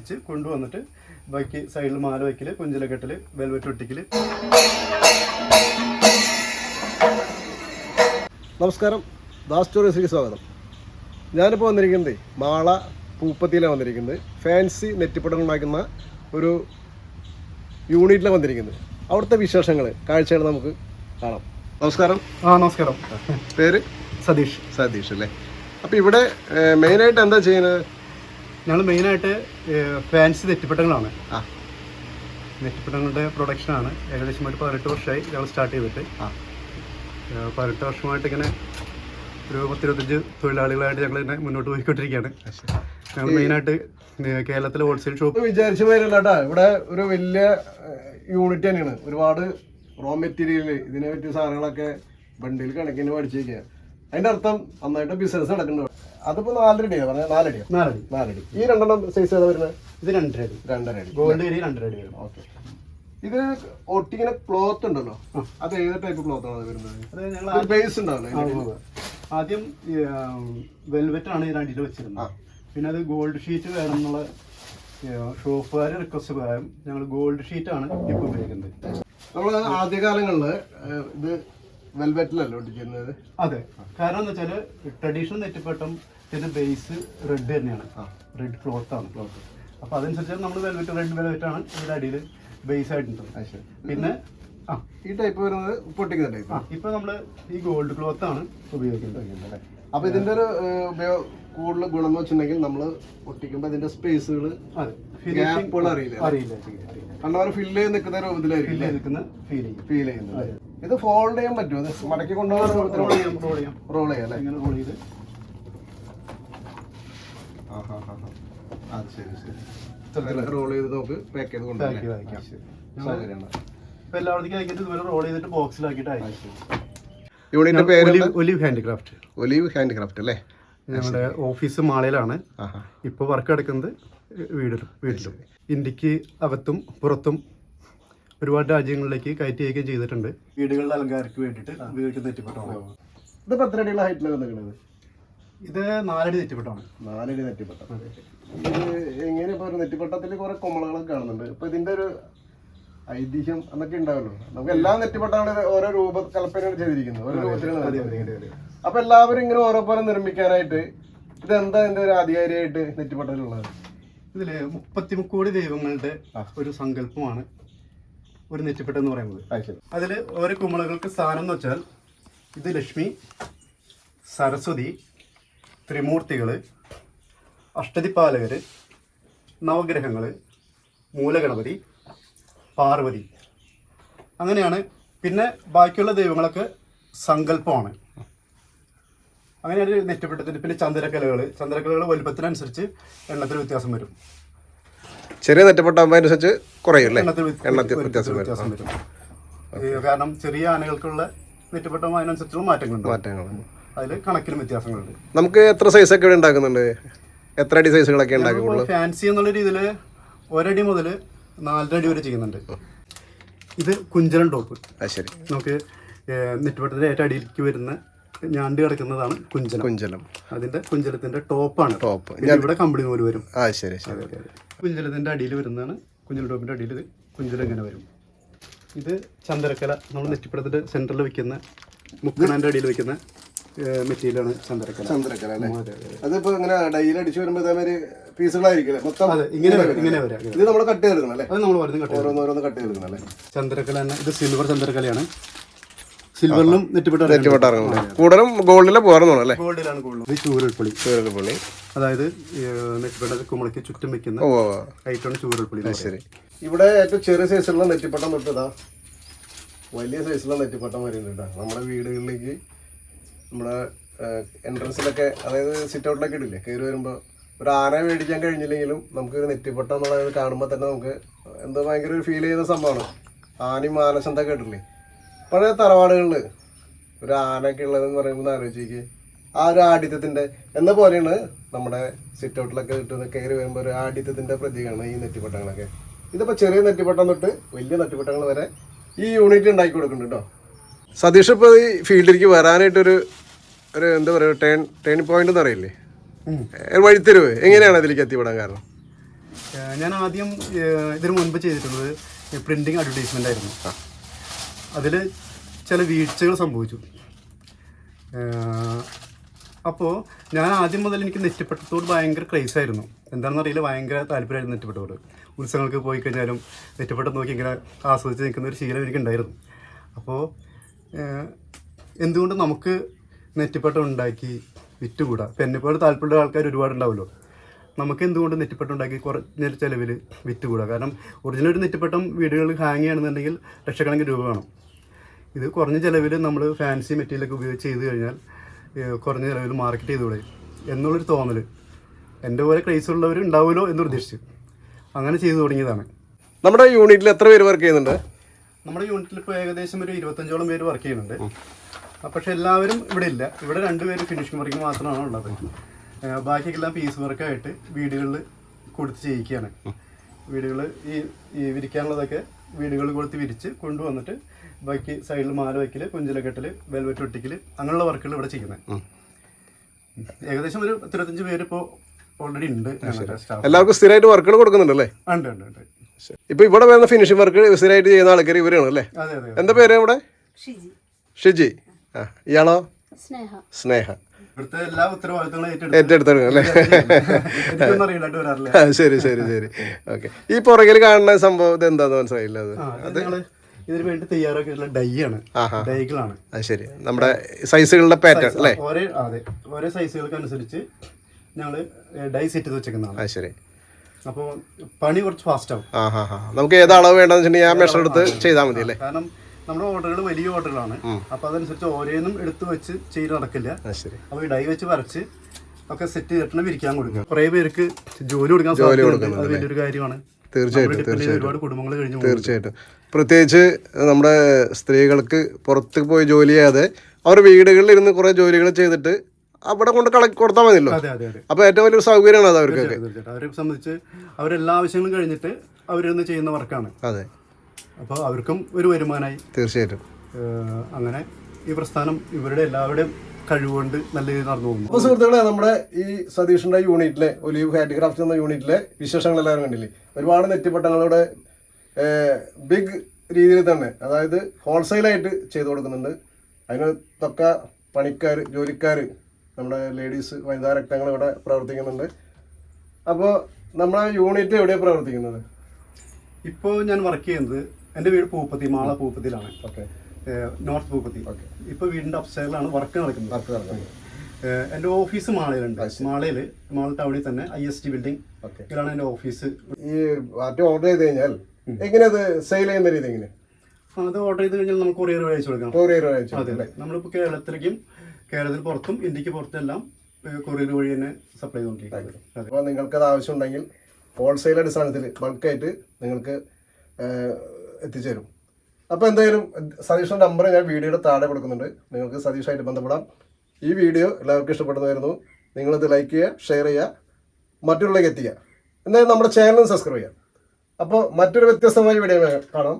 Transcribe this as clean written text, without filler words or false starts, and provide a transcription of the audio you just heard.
വെച്ച് കൊണ്ടുവന്നിട്ട് ബാക്കി സൈഡിൽ മാല വയ്ക്കൽ, കുഞ്ചില കെട്ടൽ, വെൽവെറ്റ് ഒട്ടിക്കൽ. നമസ്കാരം, ദാസ് സ്റ്റോറീസിലേക്ക് സ്വാഗതം. ഞാനിപ്പോൾ വന്നിരിക്കുന്നത് മാള പൂപ്പത്തിയിലാണ് വന്നിരിക്കുന്നത്. ഫാൻസി നെറ്റിപ്പട്ടങ്ങൾ ഉണ്ടാക്കുന്ന ഒരു യൂണിറ്റിലാണ് വന്നിരിക്കുന്നത്. അവിടുത്തെ വിശേഷങ്ങൾ, കാഴ്ചകൾ നമുക്ക് കാണാം. നമസ്കാരം. നമസ്കാരം. പേര്? സതീഷ് അല്ലേ? അപ്പോൾ ഇവിടെ മെയിനായിട്ട് എന്താ ചെയ്യുന്നത്? ഞങ്ങൾ മെയിനായിട്ട് ഫാൻസി നെറ്റിപ്പട്ടങ്ങളാണ്. നെറ്റിപ്പട്ടങ്ങളുടെ പ്രൊഡക്ഷനാണ്. ഏകദേശമായിട്ട് 18 വർഷമായി ഞങ്ങൾ സ്റ്റാർട്ട് ചെയ്തിട്ട്. 18 വർഷമായിട്ട് ഇങ്ങനെ ഒരു 10-25 തൊഴിലാളികളായിട്ട് ഞങ്ങൾ ഇതിനെ മുന്നോട്ട് പോയിക്കൊണ്ടിരിക്കുകയാണ്. ഞങ്ങൾ മെയിനായിട്ട് കേരളത്തിലെ ഹോൾസെയിൽ ഷോപ്പ് വിചാരിച്ച പേരല്ലാട്ടാ. ഇവിടെ ഒരു വലിയ യൂണിറ്റ് തന്നെയാണ്. ഒരുപാട് റോ മെറ്റീരിയൽ, ഇതിനെ പറ്റിയ സാധനങ്ങളൊക്കെ വണ്ടിയിൽ കണക്കിന് പഠിച്ചിരിക്കുക. അതിന്റെ അർത്ഥം നന്നായിട്ട് ബിസിനസ് നടക്കുന്നുണ്ട്. അതിപ്പോ 4 അടിയാണ് പറഞ്ഞത്. 4 അടി. ഈ 2 സൈസ് ഏതാ വരുന്നത്? ഇത് 2.5 അടി. ഗോൾഡ് ഏരിയ 2 അടി വരും. ഓക്കെ. ഇത് ഒട്ടിങ്ങനെ ക്ലോത്ത് ഉണ്ടല്ലോ, അത് ഏത് ടൈപ്പ് ക്ലോത്ത് ആണ് വരുന്നത്? അത് ഞങ്ങൾ ബേസ് ഉണ്ടാവില്ല. ആദ്യം വെൽവെറ്റ് ആണ് ഇതിന് അടിയിൽ വെച്ചിരുന്നത്. പിന്നെ അത് ഗോൾഡ് ഷീറ്റ് വേണം എന്നുള്ള ഷോപ്പുകാർ റിക്വസ്റ്റ് പ്രകാരം ഞങ്ങൾ ഗോൾഡ് ഷീറ്റ് ആണ് ഇപ്പോൾ ഉപയോഗിക്കുന്നത്. നമ്മൾ ആദ്യകാലങ്ങളിൽ ഇത് വെൽവെറ്റിലല്ലോ ഒട്ടിക്കുന്നത്. അതെ, കാരണം എന്താ വെച്ചാൽ ട്രഡീഷണൽ നെറ്റിപ്പട്ടം ഇതിന്റെ ബേസ് റെഡ് തന്നെയാണ്. റെഡ് ക്ലോത്ത് ആണ്. അപ്പൊ അതനുസരിച്ച് നമ്മൾ റെഡ് വെൽവെറ്റ് ആണ് ഇതിന്റെ അടിയിൽ ബേസ് ആയിട്ടുണ്ട്. പിന്നെ ഈ ടൈപ്പ് വരുന്നത് പൊട്ടിക്കുന്ന ടൈപ്പ്. ഇപ്പൊ നമ്മള് ഈ ഗോൾഡ് ക്ലോത്ത് ആണ് ഉപയോഗിക്കുന്നത്. അപ്പൊ ഇതിന്റെ ഒരു കൂടുതൽ ഗുണം എന്ന് വെച്ചിട്ടുണ്ടെങ്കിൽ നമ്മള് ഒട്ടിക്കുമ്പോ ഇതിന്റെ സ്പേസുകൾ അറിയില്ല. കണ്ടവരെ ഫില്ല് ചെയ്ത് നിൽക്കുന്ന രൂപത്തിലായിരിക്കും ഫീൽ ചെയ്യുന്നത്. ഇത് ഫോൾഡ് ചെയ്യാൻ പറ്റുമോ? ഇത് മടക്കി കൊണ്ടുപോകാൻ റോൾ ചെയ്യാം അല്ലേ? റോൾ ചെയ്ത് റോൾ ചെയ്ത് നമുക്ക് പാക്ക് ചെയ്ത് കൊണ്ടുപോകാം. ഇപ്പൊ എല്ലാവർക്കും അയക്കിട്ട് ഇതുവരെ റോൾ ചെയ്തിട്ട് ബോക്സിലാക്കിയിട്ട് അയക്കും. യൂണിറ്റിന്റെ പേര് ഒലിവ് ഹാൻഡിക്രാഫ്റ്റ്. ഒലിവ് ഹാൻഡിക്രാഫ്റ്റ് അല്ലേ? ഞങ്ങളുടെ ഓഫീസ് മാളയിലാണ്. ഇപ്പോൾ വർക്ക് എടുക്കുന്നത് വീട്ടിലും. ഇന്ത്യക്ക് അകത്തും പുറത്തും ഒരുപാട് രാജ്യങ്ങളിലേക്ക് കയറ്റി അയക്കുകയും ചെയ്തിട്ടുണ്ട്. വീടുകളുടെ അലങ്കാരക്ക് വേണ്ടിയിട്ട് ഉപയോഗിക്കുന്ന നെറ്റിപ്പട്ടമാണ്. ഇത് 10 അടിയുള്ള ഹൈറ്റിലാണ് നിൽക്കുന്നത്. ഇത് 4 അടി നെറ്റിപ്പട്ടമാണ്. 4 അടി നെറ്റിപ്പട്ടം. ഇത് എങ്ങനെ ഇപ്പോൾ നെറ്റിപ്പട്ടത്തിൽ കുറെ കൊമളകളൊക്കെ കാണുന്നുണ്ട്. ഇപ്പൊ ഇതിന്റെ ഒരു ഐതിഹ്യം എന്നൊക്കെ ഉണ്ടാവല്ലോ. നമുക്ക് എല്ലാ നെറ്റിപ്പട്ടങ്ങളും ഓരോ രൂപകൽപ്പനയാണ് ചെയ്തിരിക്കുന്നത്, ഓരോ രൂപത്തിലാണ്. അപ്പൊ എല്ലാവരും ഇങ്ങനെ ഓരോ പോലെ നിർമ്മിക്കാനായിട്ട് ഇതെന്താ എന്റെ ഒരു ആധികാരികമായിട്ട് നെറ്റിപ്പട്ടലുള്ളത്? ഇതില് 33 കോടി ദൈവങ്ങളുടെ ഒരു സങ്കല്പമാണ് ഒരു നെറ്റിപ്പട്ടം എന്ന് പറയുന്നത്. അതിൽ ഓരോ കുമളകൾക്ക് സ്ഥാനം എന്ന് വെച്ചാൽ ഇത് ലക്ഷ്മി, സരസ്വതി, ത്രിമൂർത്തികള്, അഷ്ടദിപ്പാലകര്, നവഗ്രഹങ്ങള്, മൂലഗണപതി, പാർവതി, അങ്ങനെയാണ്. പിന്നെ ബാക്കിയുള്ള ദൈവങ്ങളൊക്കെ സങ്കല്പമാണ്. അങ്ങനെയാണ് നെറ്റിപ്പട്ടത്തിന്. പിന്നെ ചന്ദ്രക്കലകൾ വലുപ്പത്തിനനുസരിച്ച് എണ്ണത്തിൽ വ്യത്യാസം വരും. ചെറിയ നെറ്റിപ്പട്ടാകുമ്പോൾ അനുസരിച്ച് കുറയും. വ്യത്യാസം വരും. കാരണം ചെറിയ ആനകൾക്കുള്ള നെറ്റിപ്പട്ടം അതിനനുസരിച്ചുള്ള മാറ്റങ്ങളുണ്ട്. അതിൽ കണക്കിലും വ്യത്യാസങ്ങളുണ്ട്. നമുക്ക് എത്ര സൈസൊക്കെ ഇവിടെ ഉണ്ടാക്കുന്നുണ്ട്? എത്ര അടി സൈസുകളൊക്കെ ഉണ്ടാക്കുന്നുള്ളൂ? ഫാൻസി എന്നുള്ള രീതിയിൽ 1 അടി മുതൽ 4 അടി വരെ ചെയ്യുന്നുണ്ട്. ഇത് കുഞ്ചലൻ ടോപ്പ്. ശരി. നമുക്ക് നെറ്റിപ്പട്ടത്തിന്റെ ഏറ്റവും അടിയിലേക്ക് വരുന്ന ഞാണ്ട് കിടക്കുന്നതാണ് കുഞ്ചലം. അതിന്റെ കുഞ്ചലത്തിന്റെ ടോപ്പാണ്. ഇവിടെ കമ്പിളി നൂല് വരും. ശരി. കുഞ്ചലത്തിന്റെ അടിയിൽ വരുന്നതാണ് കുഞ്ചല ടോപ്പിന്റെ അടിയിൽ കുഞ്ചലം ഇങ്ങനെ വരും. ഇത് ചന്ദ്രക്കല. നമ്മൾ നെറ്റിപ്പട്ടത്തിന്റെ സെന്ററിൽ വെക്കുന്ന മുക്കണാന്റെ അടിയിൽ വെക്കുന്ന മെറ്റീരിയലാണ് ചന്ദ്രക്കല. അതിപ്പോ ഇങ്ങനെ ഡൈയിൽ അടിച്ചു വരുമ്പോ പീസുകളായിരിക്കും മൊത്തം ഇങ്ങനെ വരാം. ഇത് നമ്മൾ കട്ട് ചെയ്തെടുക്കണം അല്ലേ? അത് നമ്മൾ വരുന്നത് ഓരോന്ന് കട്ട് ചെയ്തെടുക്കണം അല്ലേ? ചന്ദ്രക്കല തന്നെ. ഇത് സിൽവർ ചന്ദ്രക്കലയാണ്. സിൽവറിലും നെറ്റിപ്പട്ട കൂടുതലും ഗോൾഡിലെ പോകാറുണ്ട് അല്ലേ? ഗോൾഡിലാണ് കൂടുതലും. ഇത് ചൂരൽപ്പുളി. അതായത് നെറ്റിപ്പട്ട കുമളയ്ക്ക് ചുറ്റും വെക്കുന്ന ഐറ്റമാണ് ചൂരൽപ്പുളി. ശരി. ഇവിടെ ഏറ്റവും ചെറിയ സൈസുള്ള നെറ്റിപ്പട്ടം തൊട്ടതാ വലിയ സൈസുള്ള നെറ്റിപ്പട്ടം വരുന്നുണ്ട് നമ്മുടെ വീടുകളിലേക്ക്. നമ്മുടെ എൻട്രൻസിലൊക്കെ, അതായത് സിറ്റ് ഔട്ടിലൊക്കെ ഇടില്ലേ, കയറി വരുമ്പോൾ ഒരു ആന മേടിക്കാൻ കഴിഞ്ഞില്ലെങ്കിലും നമുക്കൊരു നെറ്റിപ്പട്ടം എന്നുള്ളത് കാണുമ്പോൾ തന്നെ നമുക്ക് എന്തോ ഭയങ്കര ഒരു ഫീൽ ചെയ്യുന്ന സംഭവമാണ്. ആനയും ആനച്ചന്തൊക്കെ ഇട്ടില്ലേ പഴയ തറവാടുകളിൽ ഒരു ആനയൊക്കെ ഉള്ളതെന്ന് പറയുമ്പോൾ ആലോചിക്ക്. ആ ഒരു ആഢ്യത്വത്തിൻ്റെ എന്ന പോലെയാണ് നമ്മുടെ സിറ്റ് ഔട്ടിലൊക്കെ കിട്ടുന്ന കയറി വരുമ്പോൾ ഒരു ആഢ്യത്വത്തിൻ്റെ പ്രതീകമാണ് ഈ നെറ്റിപ്പട്ടങ്ങളൊക്കെ. ഇതിപ്പോൾ ചെറിയ നെറ്റിപ്പട്ടം തൊട്ട് വലിയ നെറ്റിപ്പട്ടങ്ങൾ വരെ ഈ യൂണിറ്റ് ഉണ്ടാക്കി കൊടുക്കുന്നുണ്ട് കേട്ടോ. സതീഷ് ഇപ്പോൾ ഈ ഫീൽഡിലേക്ക് വരാനായിട്ടൊരു എന്താ പറയുക ടേൺ പോയിന്റ് എന്ന് അറിയില്ലേ, വഴിത്തിരിവ് എങ്ങനെയാണ് അതിലേക്ക് എത്തിപ്പെടാൻ കാരണം? ഞാൻ ആദ്യം ഇതിനു മുൻപ് ചെയ്തിട്ടുള്ളത് പ്രിൻറ്റിങ് അഡ്വർടൈസ്മെൻ്റ് ആയിരുന്നു. അതിൽ ചില വീഴ്ചകൾ സംഭവിച്ചു. അപ്പോൾ ഞാൻ ആദ്യം മുതൽ എനിക്ക് നെറ്റിപ്പട്ടത്തോട് ഭയങ്കര ക്രൈസായിരുന്നു. എന്താണെന്ന് അറിയില്ല, ഭയങ്കര താല്പര്യമായിരുന്നു നെറ്റിപ്പട്ടത്തോട്. ഉത്സവങ്ങൾക്ക് പോയി കഴിഞ്ഞാലും നെറ്റിപ്പട്ടം നോക്കി ഇങ്ങനെ ആസ്വദിച്ച് നിൽക്കുന്ന ഒരു ശീലം എനിക്കുണ്ടായിരുന്നു. അപ്പോൾ എന്തുകൊണ്ട് നമുക്ക് നെറ്റിപ്പട്ടം ഉണ്ടാക്കി വിറ്റുകൂടാ? ഇപ്പം എന്നെപ്പോലെ താല്പര്യമുള്ള ആൾക്കാർ ഒരുപാടുണ്ടാവുമല്ലോ. നമുക്ക് എന്തുകൊണ്ട് നെറ്റിപ്പട്ടം ഉണ്ടാക്കി കുറഞ്ഞ ചിലവിൽ വിറ്റുകൂടാ? കാരണം ഒറിജിനൽ ഒരു നെറ്റിപ്പട്ടം വീടുകളിൽ ഹാങ് ചെയ്യുകയാണെന്നുണ്ടെങ്കിൽ ലക്ഷക്കണക്കിന് രൂപ വേണം. ഇത് കുറഞ്ഞ ചിലവിൽ നമ്മൾ ഫാൻസി മെറ്റീരിയലൊക്കെ ഉപയോഗിച്ച് ചെയ്ത് കഴിഞ്ഞാൽ കുറഞ്ഞ ചിലവിൽ മാർക്കറ്റ് ചെയ്തുകൂടെ എന്നുള്ളൊരു തോന്നൽ എൻ്റെ പോലെ ക്രൈസ് ഉള്ളവർ ഉണ്ടാവുമല്ലോ എന്നുദ്ദേശിച്ച് അങ്ങനെ ചെയ്തു തുടങ്ങിയതാണ്. നമ്മുടെ യൂണിറ്റിൽ എത്ര പേര് വർക്ക് ചെയ്യുന്നുണ്ട്? നമ്മുടെ യൂണിറ്റിൽ ഇപ്പോൾ ഏകദേശം ഒരു 25ഓളം പേര് വർക്ക് ചെയ്യുന്നുണ്ട്. പക്ഷെ എല്ലാവരും ഇവിടെ ഇല്ല. ഇവിടെ 2 പേര് ഫിനിഷിംഗ് വർക്കിംഗ് മാത്രമാണ് ഉള്ളത്. ബാക്കിയെല്ലാം പീസ് വർക്കായിട്ട് വീടുകളിൽ കൊടുത്ത് ചെയ്യിക്കുകയാണ്. വീടുകൾ ഈ വിരിക്കാനുള്ളതൊക്കെ വീടുകളിൽ കൊടുത്ത് വിരിച്ച് കൊണ്ടുവന്നിട്ട് ബാക്കി സൈഡിൽ മാല വയ്ക്കൽ, കുഞ്ചിലക്കെട്ടൽ, വെൽവെറ്റ് ഒട്ടിക്കൽ, അങ്ങനെയുള്ള വർക്കുകൾ ഇവിടെ ചെയ്യുന്നത്. ഏകദേശം ഒരു 25 പേര് ഇപ്പോൾ ഓൾറെഡി ഉണ്ട്. എല്ലാവർക്കും സ്ഥിരമായിട്ട് വർക്കുകൾ കൊടുക്കുന്നുണ്ടല്ലേ? ഉണ്ട് ഉണ്ട് ഉണ്ട്. ഇപ്പൊ ഇവിടെ വരുന്ന ഫിനിഷിംഗ് വർക്ക് സ്ഥിരമായിട്ട് ചെയ്യുന്ന ആൾക്കാർ ഇവരാണ് അല്ലേ? അതെ അതെ. എന്താ പേര് ഇവിടെ? ഷിജി. ഇയാളോ? സ്നേഹ. ഇവിടുത്തെ എല്ലാ ഉത്തരവാദിത്തങ്ങളും ഏറ്റെടുത്തു അല്ലേ? ശരി ശരി ശരി. ഓക്കെ. ഈ പുറകിൽ കാണുന്ന സംഭവം ഇത് എന്താന്ന് മനസ്സിലായില്ല? അത് ഇതിന് വേണ്ടി തയ്യാറാക്കിയിട്ടുള്ള ഡൈ ആണ്, ഡൈകളാണ്. ശരി. നമ്മുടെ സൈസുകളുടെ പാറ്റേൺ അല്ലേ? അതെ, ഓരോ സൈസുകൾക്ക് അനുസരിച്ച് ഞങ്ങൾ ഡൈ സെറ്റ് ചെയ്ത് വെച്ചേക്കുന്നതാണ്. ശരി. അപ്പോൾ പണി കുറച്ച് ഫാസ്റ്റ് ആവും. നമുക്ക് ഏത് അളവ് വേണ്ടെന്ന് വെച്ചിട്ടുണ്ടെങ്കിൽ ആ മെഷർ എടുത്ത് ചെയ്താൽ മതി അല്ലേ? കാരണം നമ്മുടെ ഓർഡറുകൾ വലിയ ഓർഡറുകളാണ്. അപ്പോൾ അതനുസരിച്ച് ഓരോന്നും എടുത്ത് വെച്ച് ചെയ്ത് നടക്കില്ല. അപ്പോൾ ഈ ഡൈ വെച്ച് വരച്ച് ഒക്കെ സെറ്റ് ചെയ്തിട്ട് വിരിക്കാൻ കൊടുക്കുക. കുറേ പേർക്ക് ജോലി കൊടുക്കാൻ സാധിക്കും. അത് വലിയൊരു കാര്യമാണ്. തീർച്ചയായിട്ടും ഒരുപാട് കുടുംബങ്ങൾ കഴിഞ്ഞു. തീർച്ചയായിട്ടും. പ്രത്യേകിച്ച് നമ്മുടെ സ്ത്രീകൾക്ക് പുറത്ത് പോയി ജോലി ചെയ്യാതെ അവർ വീടുകളിൽ ഇരുന്ന് കുറേ ജോലികൾ ചെയ്തിട്ട് അവിടെ കൊണ്ട് കൊടുത്താൽ മതിയല്ലോ. അപ്പോൾ ഏറ്റവും വലിയൊരു സൗകര്യമാണ് അത് അവർക്കൊക്കെ. അവരെ സംബന്ധിച്ച് അവരെല്ലാ ആവശ്യങ്ങളും കഴിഞ്ഞിട്ട് അവരിന്ന് ചെയ്യുന്ന വർക്കാണ്. അതെ. അപ്പോൾ അവർക്കും ഒരു വരുമാനമായി. തീർച്ചയായിട്ടും. അങ്ങനെ ഈ പ്രസ്ഥാനം ഇവരുടെ എല്ലാവരുടെയും കഴിവുകൊണ്ട് നല്ല രീതിയിൽ നടന്നു പോകുന്നു. അപ്പോൾ സുഹൃത്തുക്കളെ, നമ്മുടെ ഈ സതീഷിൻ്റെ യൂണിറ്റിലെ ഒലീവ് ഹാൻഡിക്രാഫ്റ്റ് എന്ന യൂണിറ്റിലെ വിശേഷങ്ങൾ എല്ലാവരും കണ്ടില്ലേ? ഒരുപാട് നെറ്റിപ്പട്ടങ്ങളുടെ ബിഗ് രീതിയിൽ തന്നെ, അതായത് ഹോൾസെയിലായിട്ട് ചെയ്തു കൊടുക്കുന്നുണ്ട്. അതിന് തക്ക പണിക്കാർ, ജോലിക്കാർ, നമ്മുടെ ലേഡീസ്, വനിതാ രക്തങ്ങൾ ഇവിടെ പ്രവർത്തിക്കുന്നുണ്ട്. അപ്പോൾ നമ്മുടെ യൂണിറ്റ് എവിടെയാണ് പ്രവർത്തിക്കുന്നത്? ഇപ്പോൾ ഞാൻ വർക്ക് ചെയ്യുന്നത് എൻ്റെ വീട് പൂപ്പത്തി, മാള പൂപ്പത്തിലാണ്. ഓക്കെ. നോർത്ത് പൂപ്പത്തി. ഓക്കെ. ഇപ്പോൾ വീടിൻ്റെ അപ്സ്റ്റൈറിലാണ് വർക്ക് നടക്കുന്നത്. എൻ്റെ ഓഫീസ് മാളയിലുണ്ട്. മാള ടൗണിൽ തന്നെ IST ബിൽഡിംഗ് ഇതിലാണ് എൻ്റെ ഓഫീസ്. ഈ മാറ്റം ഓർഡർ ചെയ്ത് കഴിഞ്ഞാൽ എങ്ങനെയത് സെയിൽ ചെയ്യുന്ന രീതി എങ്ങനെ? അത് ഓർഡർ ചെയ്ത് കഴിഞ്ഞാൽ നമുക്ക് കൊറിയർ വഴി അയച്ചു കൊടുക്കാം. അതെ. നമ്മളിപ്പോൾ കേരളത്തിലേക്കും കേരളത്തിന് പുറത്തും ഇന്ത്യക്ക് പുറത്തെല്ലാം കൊറിയർ വഴി തന്നെ സപ്ലൈ ചെയ്തുകൊണ്ടിരിക്കുന്നത്. അപ്പോൾ നിങ്ങൾക്കത് ആവശ്യമുണ്ടെങ്കിൽ ഹോൾസെയിൽ അടിസ്ഥാനത്തിൽ ബൾക്കായിട്ട് നിങ്ങൾക്ക് എത്തിച്ചേരും. അപ്പോൾ എന്തായാലും സതീഷിൻ്റെ നമ്പർ ഞാൻ വീഡിയോയുടെ താഴെ കൊടുക്കുന്നുണ്ട്. നിങ്ങൾക്ക് സതീഷായിട്ട് ബന്ധപ്പെടാം. ഈ വീഡിയോ എല്ലാവർക്കും ഇഷ്ടപ്പെടുന്നതായിരുന്നു. നിങ്ങളിത് ലൈക്ക് ചെയ്യുക, ഷെയർ ചെയ്യുക, മറ്റുള്ളവരിലേക്ക് എത്തിക്കുക. എന്തായാലും നമ്മുടെ ചാനൽ സബ്സ്ക്രൈബ് ചെയ്യുക. അപ്പോൾ മറ്റൊരു വ്യത്യസ്തമായ വീഡിയോ കാണാം.